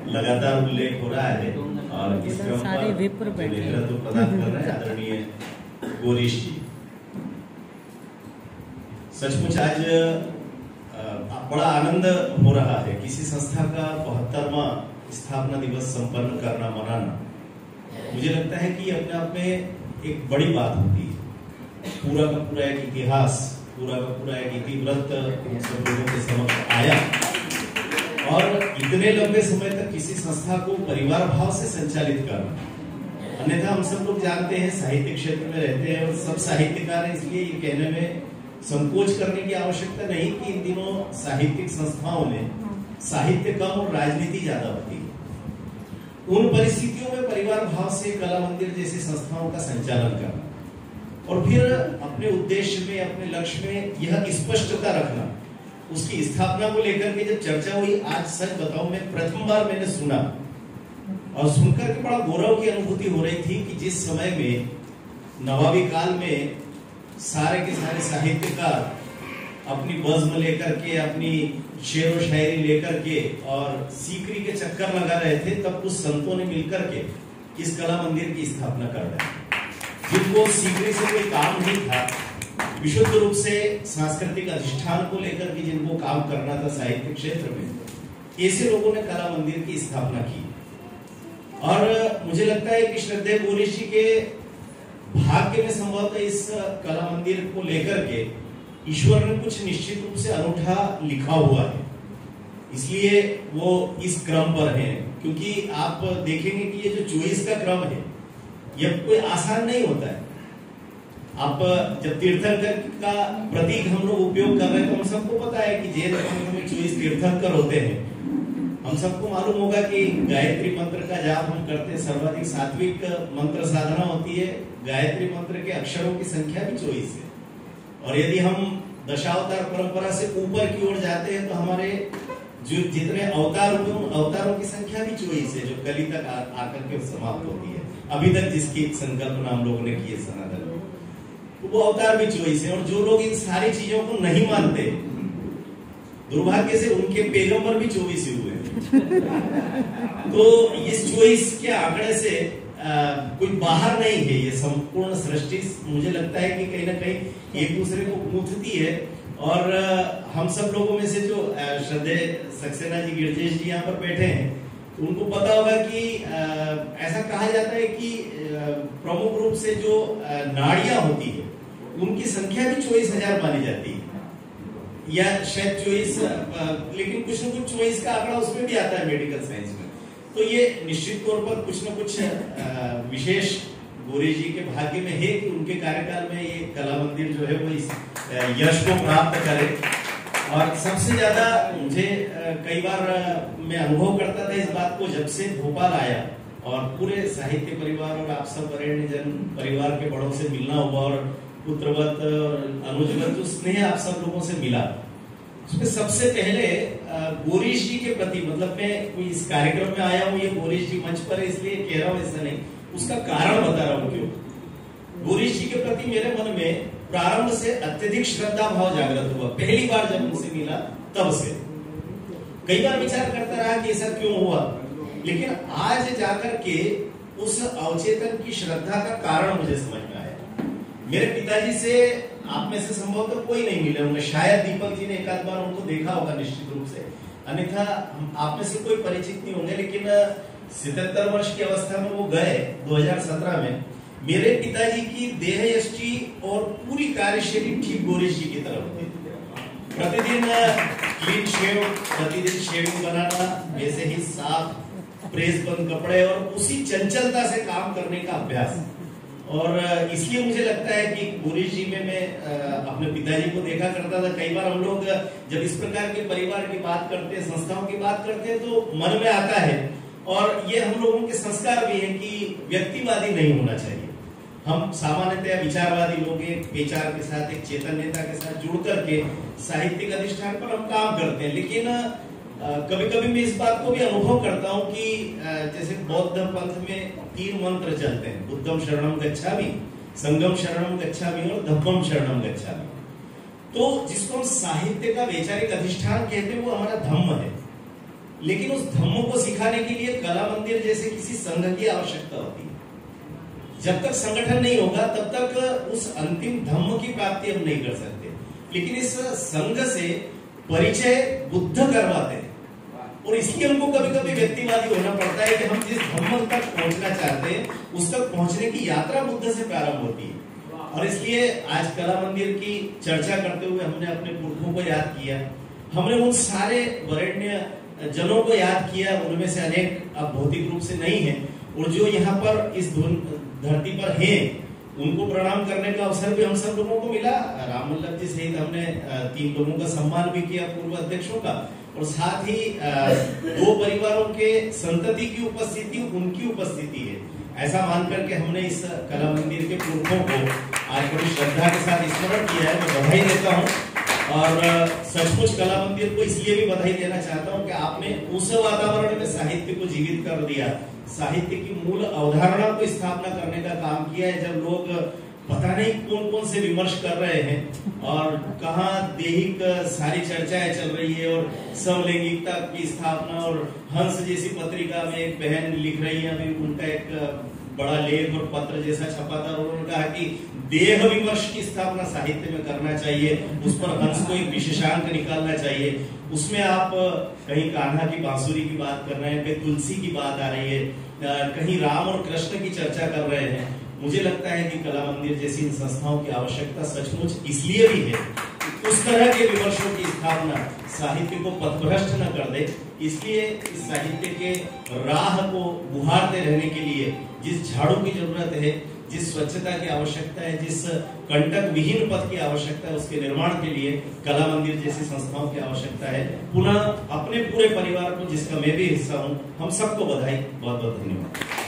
लगातार उल्लेख हो रहा है और इस क्रम पर नेतृत्व प्रदान कर रहे हैं आदरणीय गोरीश जी। सचमुच आज बड़ा आनंद हो रहा है। किसी संस्था का 72वां स्थापना दिवस संपन्न करना, मनाना, मुझे लगता है कि अपने आप में एक बड़ी बात होती है। पूरा का पूरा एक इतिहास, पूरा का पूरा एक इतिवृत्त सब लोगों के समक्ष आया और इतने लंबे समय तक किसी संस्था को परिवार भाव से संचालित करना। अन्यथा हम सब लोग जानते हैं, साहित्य क्षेत्र में रहते हैं और सब साहित्यकार हैं, इसलिए ये कहने में संकोच करने की आवश्यकता नहीं कि इन दिनों साहित्यिक संस्थाओं में साहित्य कम और राजनीति ज्यादा होती है। उन परिस्थितियों में परिवार भाव से कला मंदिर जैसी संस्थाओं का संचालन करना और फिर अपने उद्देश्य में, अपने लक्ष्य में यह स्पष्टता रखना, उसकी स्थापना को लेकर के जब चर्चा हुई, आज सच बताऊं मैं प्रथम बार मैंने सुना और सुनकर के बड़ा गौरव की अनुभूति हो रही थी कि जिस समय में नवाबी काल में सारे के सारे साहित्यकार अपनी बज़्म लेकर के, अपनी शेर व शायरी लेकर के और सीकरी के चक्कर लगा रहे थे, तब कुछ संतों ने मिलकर के इस कला मंदिर की स्थापना कर दी। जिनको सीकरी से कोई काम नहीं था, विशुद्ध रूप से सांस्कृतिक अधिष्ठान को लेकर के जिनको काम करना था साहित्य क्षेत्र में, ऐसे लोगों ने कला मंदिर की स्थापना की। और मुझे लगता है कि श्रद्धेय गोरीश जी के भाग्य में संभवतः इस कला मंदिर को लेकर के ईश्वर ने कुछ निश्चित रूप से अनूठा लिखा हुआ है, इसलिए वो इस क्रम पर है। क्योंकि आप देखेंगे कि ये जो चॉइस का क्रम है, यह कोई आसान नहीं होता है। आप जब तीर्थंकर का प्रतीक हम लोग उपयोग कर रहे हैं तो हम सबको पता है कि जैन धर्म में 24 तीर्थंकर होते हैं। हम सबको मालूम होगा कि गायत्री मंत्र का जाप हम करते हैं, सर्वाधिक सात्विक मंत्र साधना होती है। गायत्री मंत्र के अक्षरों की संख्या भी 24 है और यदि हम दशावतार परंपरा से ऊपर की ओर जाते हैं तो हमारे जो जितने अवतार हुए उन अवतारों की संख्या भी 24 है, जो कली तक आकर के समाप्त होती है। अभी तक जिसकी संकल्पना हम लोगों ने की है सनातन में, तो वो अवतार भी 24 है। और जो लोग इन सारी चीजों को नहीं मानते, दुर्भाग्य से उनके पैगंबर भी 24 ही हुए तो इस 24 के आंकड़े से कोई बाहर नहीं है। ये संपूर्ण सृष्टि मुझे लगता है कि कहीं ना कहीं एक दूसरे को गूंथती है। और हम सब लोगों में से जो श्रद्धेय सक्सेना जी, गिरजेश जी यहाँ पर बैठे हैं, उनको पता होगा कि ऐसा कहा जाता है कि प्रमुख रूप से जो नाड़ियां होती है उनकी संख्या भी 24,000 मानी जाती है, या शायद 24, लेकिन कुछ न कुछ 24 का आंकड़ा उसमें भी आता है मेडिकल साइंस में। तो ये निश्चित तौर पर कुछ न कुछ विशेष गोरीश जी के भाग्य में है कि उनके कार्यकाल में ये कला मंदिर जो है वो इस यश को प्राप्त करे। और सबसे ज्यादा मुझे कई बार मैं अनुभव करता था इस बात को, जब से भोपाल आया और पूरे साहित्य परिवार और आप सब वरेण्य जन परिवार के बड़ों से मिलना हुआ और पुत्रवत अनुजवत जो स्नेह आप सब लोगों से मिला, उसमें सबसे पहले गोरीश जी के प्रति, मतलब मैं कोई इस कार्यक्रम में आया हूँ, ये गोरीश जी मंच पर है इसलिए कह रहा हूँ, ऐसा नहीं, उसका कारण बता रहा हूँ क्यों। गोरीश जी के प्रति मेरे मन में प्रारंभ से अत्यधिक श्रद्धा भाव जागृत हुआ। पहली बार जब उनसे मिला तब से कई बार विचार करता रहा कि ऐसा क्यों हुआ, लेकिन आज जाकर के उस अवचेतन की श्रद्धा का कारण मुझे समझ में आया। मेरे पिताजी से आप में से संभवतः कोई नहीं मिले होंगे, शायद दीपक जी ने एक आध बार उनको देखा होगा निश्चित रूप से, अन्यथा आप में से कोई परिचित नहीं होंगे। लेकिन 77 वर्ष की अवस्था में वो गए 2017 में। मेरे पिताजी की देह यष्टि और पूरी कार्यशैली ठीक गोरीश जी की तरह होती थी। प्रतिदिन क्लीन शेव, प्रतिदिन शेविंग बनाना, वैसे ही साफ प्रेस बंद कपड़े और उसी चंचलता से काम करने का अभ्यास। और इसलिए मुझे लगता है कि गोरीश जी में मैं अपने पिताजी को देखा करता था। कई बार हम लोग जब इस प्रकार के परिवार की बात करते हैं, संस्थाओं की बात करते हैं, तो मन में आता है, और ये हम लोगों के संस्कार भी है कि व्यक्तिवादी नहीं होना चाहिए। हम सामान्यतः विचारवादी लोग एक विचार के साथ, एक चेतन्यता के साथ जुड़ करके साहित्यिक अधिष्ठान पर हम काम करते हैं। लेकिन कभी कभी मैं इस बात को भी अनुभव करता हूँ कि जैसे बौद्ध पंथ में 3 मंत्र चलते हैं, बुद्धम शरणम गच्छामि, संगम शरणम गच्छामि और धम्मम शरणम गच्छामि। तो जिसको हम साहित्य का वैचारिक अधिष्ठान कहते हैं वो हमारा धम्म है। लेकिन उस धम्म को सिखाने के लिए कला मंदिर जैसे किसी संघ की आवश्यकता होती है। जब तक संगठन नहीं होगा तब तक उस अंतिम धम्म की प्राप्ति हम नहीं कर सकते। लेकिन इस संघ से परिचय बुद्ध करवाते हैं, और इसलिए हमको कभी कभी व्यक्तिवादी होना पड़ता है कि हम जिस धम्म तक पहुंचना चाहते हैं उस तक पहुंचने की यात्रा बुद्ध से प्रारंभ होती है। और इसलिए आज कला मंदिर की चर्चा करते हुए हमने अपने पुरखों को याद किया, हमने उन सारे वरेण्य जनों को याद किया, उनमें से अनेक अब भौतिक रूप से नहीं है, और जो यहाँ पर इस धरती पर हैं उनको प्रणाम करने का अवसर भी हम सब लोगों को मिला। राम वल्लभ जी सहित हमने 3 लोगों का सम्मान भी किया, पूर्व अध्यक्षों का, और साथ ही 2 परिवारों के संतति की उपस्थिति, उनकी उपस्थिति है, ऐसा मान करके हमने इस कला मंदिर के पुरखों को आज बड़ी श्रद्धा के साथ स्मरण किया है। मैं बधाई देता हूँ, और सचमुच कला मंदिर को इसलिए भी बधाई देना चाहता हूँ कि आपने उस वातावरण में साहित्य को जीवित कर दिया, साहित्य की मूल अवधारणा को स्थापना करने का काम किया है। जब लोग पता नहीं कौन कौन से विमर्श कर रहे हैं और कहाँ दैहिक सारी चर्चाएं चल रही है, और समलैंगिकता की स्थापना, और हंस जैसी पत्रिका में एक बहन लिख रही है, अभी उनका एक बड़ा लेख और पत्र जैसा छपा था, और उन्होंने कहा कि देह विमर्श की स्थापना साहित्य में करना चाहिए, उस पर हंस को एक विशेषांक निकालना चाहिए। उसमें आप कहीं कान्हा की बांसुरी की बात कर रहे हैं, कहीं तुलसी की बात आ रही है, कहीं राम और कृष्ण की चर्चा कर रहे हैं। मुझे लगता है कि कला मंदिर जैसी इन संस्थाओं की आवश्यकता सचमुच इसलिए भी है, उस तरह के विमर्शों की स्थापना साहित्य को पथभ्रष्ट न कर दे। इसलिए इस साहित्य के राह को बुहारते रहने के लिए जिस झाड़ू की जरूरत है, जिस स्वच्छता की आवश्यकता है, जिस कंटक विहीन पथ की आवश्यकता है, उसके निर्माण के लिए कला मंदिर जैसी संस्थाओं की आवश्यकता है। पुनः अपने पूरे परिवार को, जिसका मैं भी हिस्सा हूँ, हम सबको बधाई, बहुत बहुत धन्यवाद।